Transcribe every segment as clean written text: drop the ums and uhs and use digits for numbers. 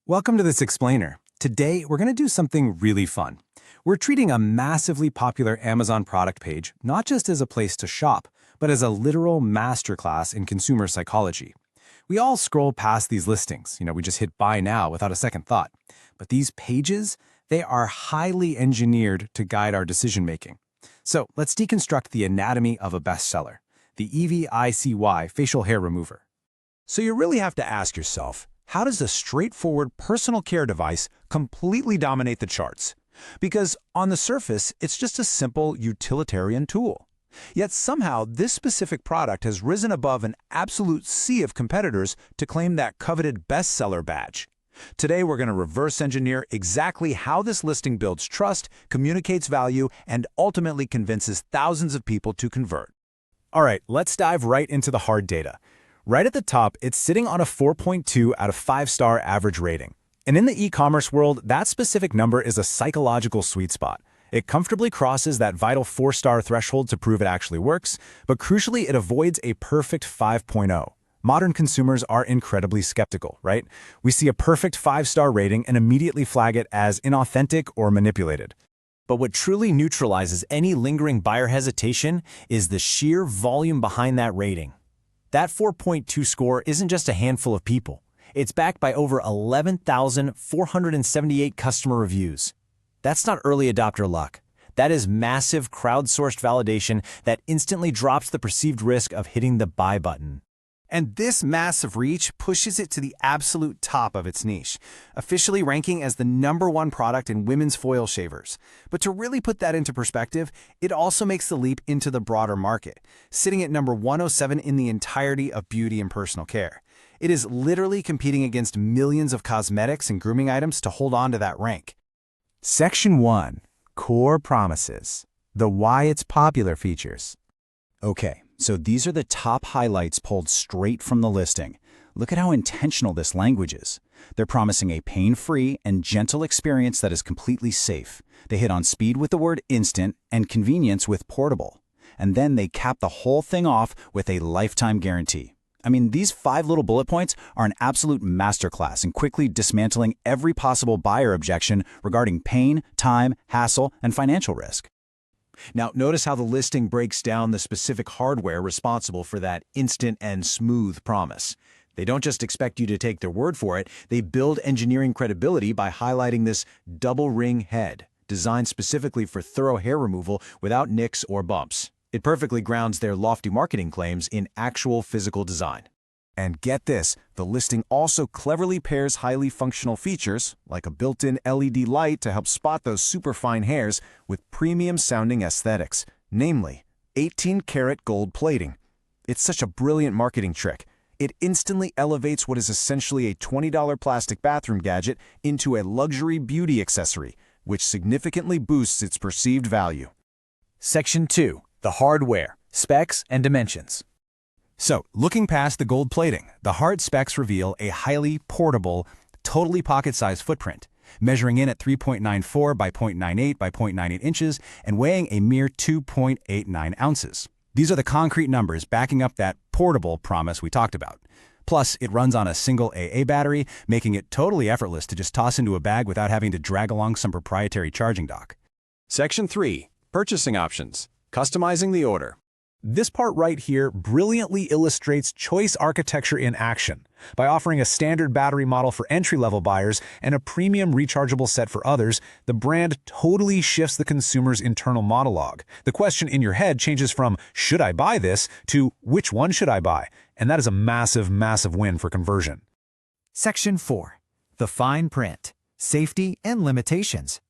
Welcome to this explainer. Today, we're going to do something really fun. We're treating a massively popular Amazon product page not just as a place to shop, but as a literal masterclass in consumer psychology. We all scroll past these listings. We just hit buy now without a second thought. But these pages, they are highly engineered to guide our decision-making. So let's deconstruct the anatomy of a bestseller, the EVICY facial hair remover. So you really have to ask yourself, how does a straightforward personal care device completely dominate the charts? Because on the surface, it's just a simple utilitarian tool. Yet somehow, this specific product has risen above an absolute sea of competitors to claim that coveted bestseller badge. Today, we're going to reverse engineer exactly how this listing builds trust, communicates value, and ultimately convinces thousands of people to convert. All right, let's dive right into the hard data. Right at the top, it's sitting on a 4.2 out of 5-star average rating. And in the e-commerce world, that specific number is a psychological sweet spot. It comfortably crosses that vital 4-star threshold to prove it actually works, but crucially, it avoids a perfect 5.0. Modern consumers are incredibly skeptical, right? We see a perfect 5-star rating and immediately flag it as inauthentic or manipulated. But what truly neutralizes any lingering buyer hesitation is the sheer volume behind that rating. That 4.2 score isn't just a handful of people. It's backed by over 11,478 customer reviews. That's not early adopter luck. That is massive crowdsourced validation that instantly drops the perceived risk of hitting the buy button. And this massive reach pushes it to the absolute top of its niche, officially ranking as the #1 product in women's foil shavers. But to really put that into perspective, it also makes the leap into the broader market, sitting at number 107 in the entirety of beauty and personal care. It is literally competing against millions of cosmetics and grooming items to hold on to that rank. Section 1. Core Promises. The Why It's Popular features. Okay, so these are the top highlights pulled straight from the listing. Look at how intentional this language is. They're promising a pain-free and gentle experience that is completely safe. They hit on speed with the word instant and convenience with portable. And then they cap the whole thing off with a lifetime guarantee. I mean, these 5 little bullet points are an absolute masterclass in quickly dismantling every possible buyer objection regarding pain, time, hassle, and financial risk. Now, notice how the listing breaks down the specific hardware responsible for that instant and smooth promise. They don't just expect you to take their word for it, they build engineering credibility by highlighting this double ring head, designed specifically for thorough hair removal without nicks or bumps. It perfectly grounds their lofty marketing claims in actual physical design. And get this, the listing also cleverly pairs highly functional features, like a built-in LED light to help spot those superfine hairs, with premium-sounding aesthetics, namely 18-karat gold plating. It's such a brilliant marketing trick. It instantly elevates what is essentially a $20 plastic bathroom gadget into a luxury beauty accessory, which significantly boosts its perceived value. Section 2. The hardware, specs, and dimensions. So, looking past the gold plating, the hard specs reveal a highly portable, totally pocket-sized footprint, measuring in at 3.94 by 0.98 by 0.98 inches and weighing a mere 2.89 ounces. These are the concrete numbers backing up that portable promise we talked about. Plus, it runs on a single AA battery, making it totally effortless to just toss into a bag without having to drag along some proprietary charging dock. Section 3. Purchasing Options. Customizing the order. This part right here brilliantly illustrates choice architecture in action by offering a standard battery model for entry-level buyers and a premium rechargeable set for others. The brand totally shifts the consumer's internal monologue. The question in your head changes from "should I buy this?" to "which one should I buy?" And that is a massive, massive win for conversion. Section 4. The Fine Print, Safety and Limitations.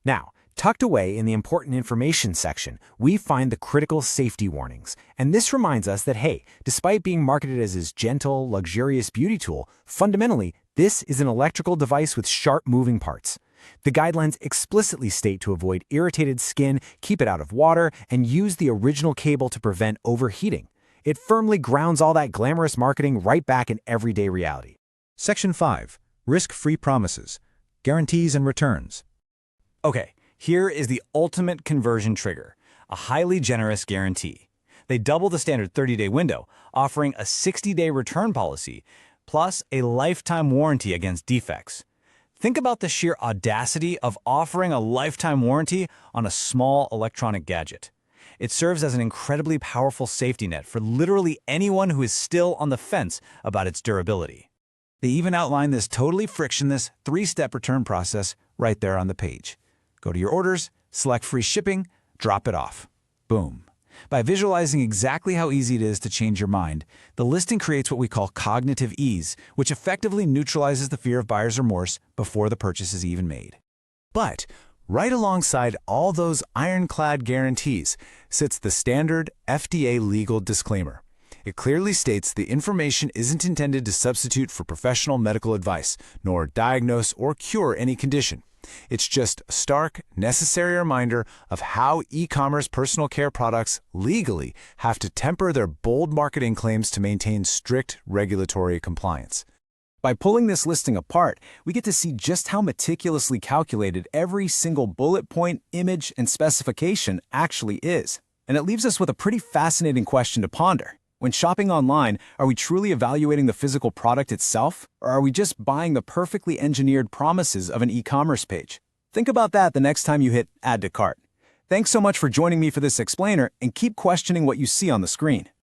Now, tucked away in the important information section, we find the critical safety warnings. And this reminds us that, hey, despite being marketed as this gentle, luxurious beauty tool, fundamentally, this is an electrical device with sharp moving parts. The guidelines explicitly state to avoid irritated skin, keep it out of water, and use the original cable to prevent overheating. It firmly grounds all that glamorous marketing right back in everyday reality. Section 5. Risk-free Promises. Guarantees and Returns. Okay. Here is the ultimate conversion trigger, a highly generous guarantee. They double the standard 30-day window, offering a 60-day return policy, plus a lifetime warranty against defects. Think about the sheer audacity of offering a lifetime warranty on a small electronic gadget. It serves as an incredibly powerful safety net for literally anyone who is still on the fence about its durability. They even outline this totally frictionless 3-step return process right there on the page. Go to your orders, select free shipping, drop it off. Boom. By visualizing exactly how easy it is to change your mind, the listing creates what we call cognitive ease, which effectively neutralizes the fear of buyer's remorse before the purchase is even made. But right alongside all those ironclad guarantees sits the standard FDA legal disclaimer. It clearly states the information isn't intended to substitute for professional medical advice, nor diagnose or cure any condition. It's just a stark, necessary reminder of how e-commerce personal care products legally have to temper their bold marketing claims to maintain strict regulatory compliance. By pulling this listing apart, we get to see just how meticulously calculated every single bullet point, image, and specification actually is. And it leaves us with a pretty fascinating question to ponder. When shopping online, are we truly evaluating the physical product itself, or are we just buying the perfectly engineered promises of an e-commerce page? Think about that the next time you hit Add to Cart. Thanks so much for joining me for this explainer, and keep questioning what you see on the screen.